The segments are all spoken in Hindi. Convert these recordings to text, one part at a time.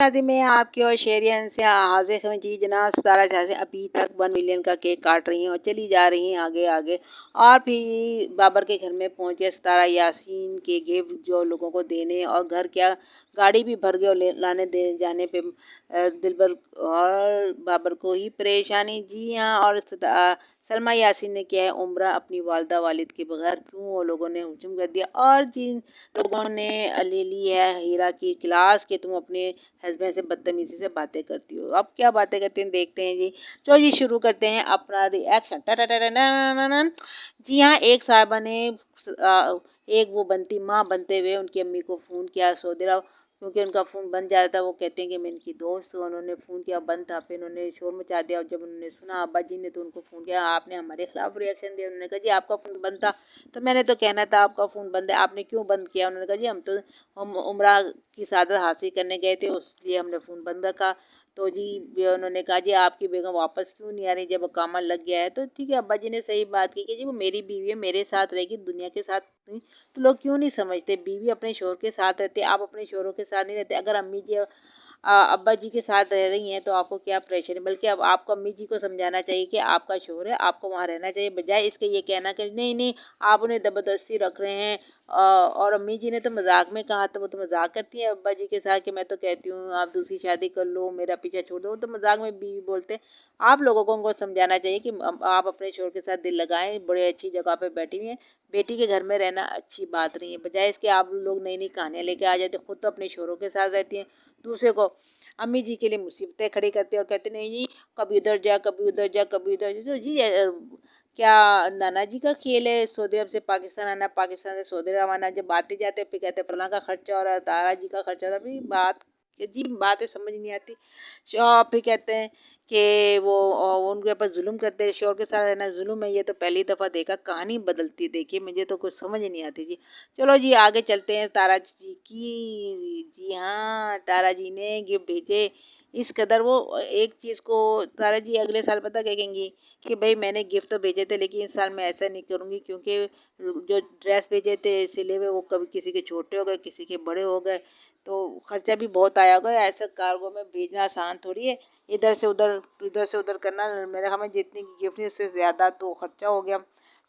शादी में आपकी और शेरियन से हाजिर हैं जी जनाब सितारा जहाज़ें अभी तक 1 मिलियन का केक काट रही हैं और चली जा रही हैं आगे आगे। और फिर बाबर के घर में पहुंच गया सितारा यासीन के गिफ्ट जो लोगों को देने, और घर क्या गाड़ी भी भर गई और लाने दे जाने पे दिलबर और बाबर को ही परेशानी। जी हाँ, और सलमा यासीन ने किया है उम्रा अपनी वालदा वालिद के बगैर, क्यों वो लोगों ने हुजूम कर दिया। और जिन लोगों ने ले ली है हीरा की क्लास कि तुम अपने हस्बैंड से बदतमीजी से बातें करती हो। अब क्या बातें करते हैं देखते हैं जी। तो जी शुरू करते हैं अपना रिएक्शन। जी हाँ, एक साहिबा ने एक वो बनती माँ बनते हुए उनकी अम्मी को फ़ोन किया सऊदी अरब, क्योंकि उनका फ़ोन बंद जाता था। वो कहते हैं कि मैं इनकी दोस्त हूँ, उन्होंने फ़ोन किया बंद था, फिर उन्होंने शोर मचा दिया। और जब उन्होंने सुना अब्बा जी ने तो उनको फ़ोन किया, आपने हमारे खिलाफ रिएक्शन दिया। उन्होंने कहा जी आपका फ़ोन बंद था तो मैंने तो कहना था आपका फ़ोन बंद है, आपने क्यों बंद किया। उन्होंने कहा जी हम उम्रा की सादत हासिल करने गए थे, उसलिए हमने फ़ोन बंद रखा। तो जी उन्होंने कहा जी आपकी बेगम वापस क्यों नहीं आ रही जब कामा लग गया है। तो ठीक है, अब्बा जी ने सही बात की कि जी वो मेरी बीवी है, मेरे साथ रहेगी, दुनिया के साथ नहीं। तो लोग क्यों नहीं समझते, बीवी अपने शोहर के साथ रहते, आप अपने शोहरों के साथ नहीं रहते। अगर अम्मी जी अब्बा जी के साथ रह रही हैं तो आपको क्या प्रेशर है, बल्कि अब आपको अम्मी जी को समझाना चाहिए कि आपका शोहर है, आपको वहाँ रहना चाहिए, बजाय इसके ये कहना कि नहीं नहीं आप उन्हें ज़बरदस्ती रख रहे हैं। और अम्मी जी ने तो मजाक में कहा, तो वो तो मजाक करती है अब्बा जी के साथ कि मैं तो कहती हूँ आप दूसरी शादी कर लो, मेरा पीछा छोड़ दो। वो तो मजाक में बीवी बोलते हैं। आप लोगों को उनको समझाना चाहिए कि आप अपने शोहर के साथ दिल लगाएं, बड़े अच्छी जगह पे बैठी हुई हैं, बेटी के घर में रहना अच्छी बात नहीं है। बजाय इसके आप लोग नई नई कहानियाँ लेके आ जाते, खुद तो अपने शोहरों के साथ रहती हैं, दूसरे को अम्मी जी के लिए मुसीबतें खड़ी करते हैं और कहते नहीं जी कभी उधर जा कभी उधर जा कभी उधर जा। तो जी क्या नाना जी का खेल है सऊदी अरब से पाकिस्तान आना, पाकिस्तान से सऊदी अरब आना। जब आते जाते फिर कहते फलां का खर्चा हो रहा है, तारा जी का खर्चा हो रहा है। अभी बात अजीब बातें समझ नहीं आती। फिर कहते हैं कि वो उनके ऊपर जुल्म करते हैं, शोर के साथ रहना जुल्म है। ये तो पहली दफ़ा देखा, कहानी बदलती देखिए, मुझे तो कुछ समझ नहीं आती जी। चलो जी आगे चलते हैं तारा जी की। जी हाँ, तारा जी ने गिफ्ट भेजे इस कदर। वो एक चीज़ को तारा जी अगले साल पता क्या कहेंगी कि भाई मैंने गिफ्ट तो भेजे थे लेकिन इस साल मैं ऐसा नहीं करूँगी, क्योंकि जो ड्रेस भेजे थे सिले हुए वो कभी किसी के छोटे हो गए, किसी के बड़े हो गए, तो खर्चा भी बहुत आया होगा। ऐसा कार्गो में भेजना आसान थोड़ी है, इधर से उधर करना। मेरे ख्याल में जितनी की गिफ्ट थी उससे ज़्यादा तो खर्चा हो गया।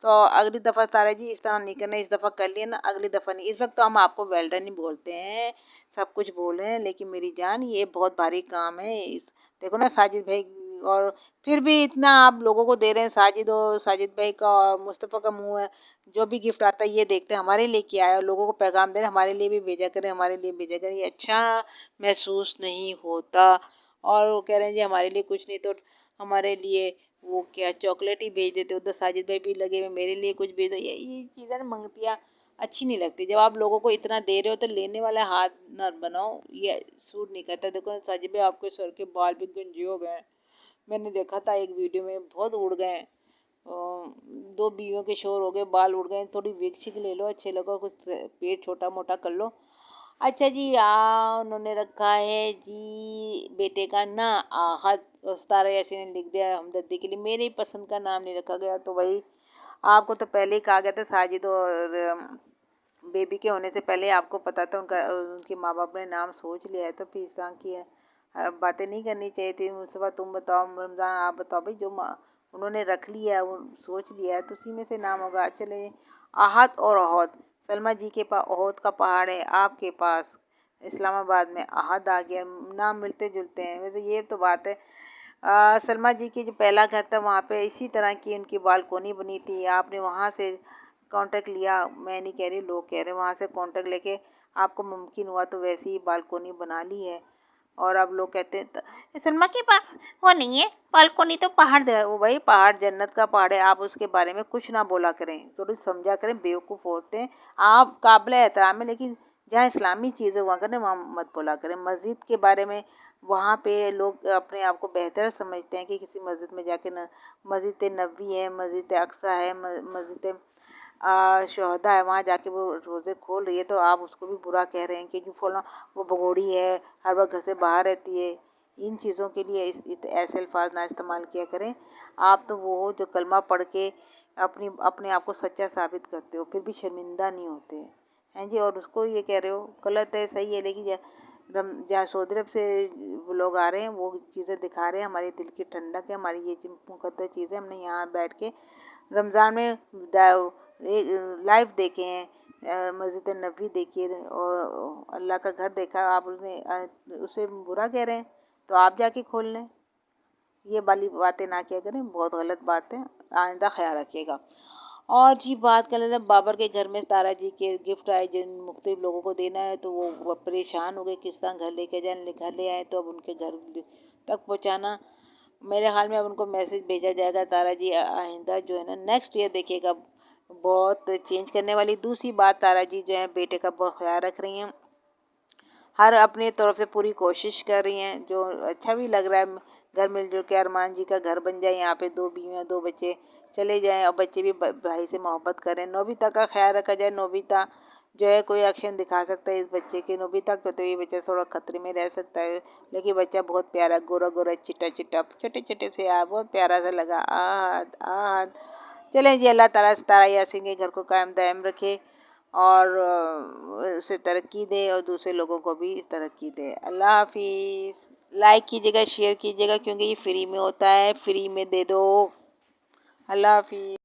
तो अगली दफ़ा तारा जी इस तरह नहीं करना, इस दफ़ा कर लिया ना, अगली दफ़ा नहीं। इस वक्त तो हम आपको वेल्डन ही बोलते हैं, सब कुछ बोले हैं, लेकिन मेरी जान ये बहुत भारी काम है। इस देखो ना साजिद भाई, और फिर भी इतना आप लोगों को दे रहे हैं। साजिद भाई का और मुस्तफ़ा का मुंह है, जो भी गिफ्ट आता है ये देखते हैं हमारे लिए क्या है, और लोगों को पैगाम दे रहे हैं हमारे लिए भी भेजा करें, हमारे लिए भेजा करें। ये अच्छा महसूस नहीं होता। और वो कह रहे हैं जी हमारे लिए कुछ नहीं तो हमारे लिए वो क्या चॉकलेट ही भेज देते। उधर साजिद भाई भी लगे हुए मेरे लिए कुछ भेज दो। ये चीज़ें ना मंगतियाँ अच्छी नहीं लगती। जब आप लोगों को इतना दे रहे हो तो लेने वाला हाथ न बनाओ, ये सूट नहीं करता। देखो साजिद भाई आपके सर के बाल भी गंजे हो गए हैं, मैंने देखा था एक वीडियो में, बहुत उड़ गए हैं। दो बीवियों के शोर हो गए, बाल उड़ गए। थोड़ी विग शिग ले लो, अच्छे लगो, कुछ पेट छोटा मोटा कर लो। अच्छा जी, उन्होंने रखा है जी बेटे का ना आहत, उस्तारा यासीन ने लिख दिया है हमदर्दी के लिए। मेरी पसंद का नाम नहीं रखा गया, तो वही आपको तो पहले ही कहा गया था। साजिद और बेबी के होने से पहले आपको पता था, उनके माँ बाप ने नाम सोच लिया है, तो फिर इस तरह की बातें नहीं करनी चाहिए थी। मुझसे तुम बताओ, रमज़ान आप बताओ भाई, जो उन्होंने रख लिया है वो सोच लिया है तो उसी में से नाम होगा। चले आहत और अहद, सलमा जी के पास अहद का पहाड़ है, आपके पास इस्लामाबाद में आहद आ गया। नाम मिलते जुलते हैं। वैसे ये तो बात है, सलमा जी की जो पहला घर था वहाँ पे इसी तरह की उनकी बालकोनी बनी थी। आपने वहाँ से कांटेक्ट लिया, मैं नहीं कह रही, लोग कह रहे हैं, वहाँ से कांटेक्ट लेके आपको मुमकिन हुआ तो वैसी ही बालकोनी बना ली है। और अब लोग कहते हैं सलमा के पास वो नहीं है बालकोनी, तो पहाड़ है वो। भाई पहाड़ जन्नत का पहाड़ है, आप उसके बारे में कुछ ना बोला करें, थोड़ी समझा करें। बेवकूफ़ होते हैं आप, काबिल एहतराम है, लेकिन जहाँ इस्लामी चीज़ें हुआ करें वहाँ मत बोला करें। मस्जिद के बारे में वहाँ पे लोग अपने आप को बेहतर समझते हैं कि किसी मस्जिद में जाके न, मस्जिद नबवी है, मस्जिद अक्सा है, मस्जिद शहदा है, वहाँ जाके वो रोज़े खोल रही है, तो आप उसको भी बुरा कह रहे हैं कि जो फला वो भगोड़ी है, हर वक्त घर से बाहर रहती है। इन चीज़ों के लिए ऐसे अल्फाज ना इस्तेमाल किया करें। आप तो वो हो जो कलमा पढ़ के अपने आप को सच्चा साबित करते हो, फिर भी शर्मिंदा नहीं होते हैं जी। और उसको ये कह रहे हो गलत है सही है, लेकिन जहाँ सऊदी अरब से वो लोग आ रहे हैं, वो चीज़ें दिखा रहे हैं। हमारे दिल की ठंडक है, हमारी ये मुकद्दस चीज़ें हमने यहाँ बैठ के रमज़ान में लाइव देखे हैं। मस्जिद नबी देखी है और अल्लाह का घर देखा। आप उसे बुरा कह रहे हैं, तो आप जाके खोल लें। ये वाली बातें ना किया करें, बहुत गलत बात है, आइंदा ख्याल रखिएगा। और जी बात कर लेते हैं, बाबर के घर में तारा जी के गिफ्ट आए जिन मुख्तलिफ लोगों को देना है, तो वो परेशान हो गए किस तरह घर लेके जाए। घर ले आए तो अब उनके घर तक पहुंचाना, मेरे हाल में अब उनको मैसेज भेजा जाएगा। तारा जी आइंदा जो है ना नेक्स्ट ईयर देखिएगा बहुत चेंज करने वाली। दूसरी बात, तारा जी जो है बेटे का बहुत ख्याल रख रही हैं, हर अपनी तरफ से पूरी कोशिश कर रही हैं, जो अच्छा भी लग रहा है। घर मिलजुल के अरमान जी का घर बन जाए, यहाँ पे 2 बीवियाँ 2 बच्चे चले जाएं और बच्चे भी भाई से मोहब्बत करें। नोबिता का ख्याल रखा जाए। नोबिता जो है कोई एक्शन दिखा सकता है इस बच्चे के। नोबिता को तो ये बच्चा थोड़ा खतरे में रह सकता है, लेकिन बच्चा बहुत प्यारा, गोरा गोरा चिट्टा चिट्टा छोटे छोटे से बहुत प्यारा सा लगा। आहद आहद। चलें जी, अल्लाह ताला तारा यासीन के घर को कायम दायम रखे और उसे तरक्की दे और दूसरे लोगों को भी तरक्की दे। अल्लाह हाफिज़। लाइक कीजिएगा, शेयर कीजिएगा, क्योंकि ये फ्री में होता है, फ्री में दे दो। अल्लाह हाफिज़।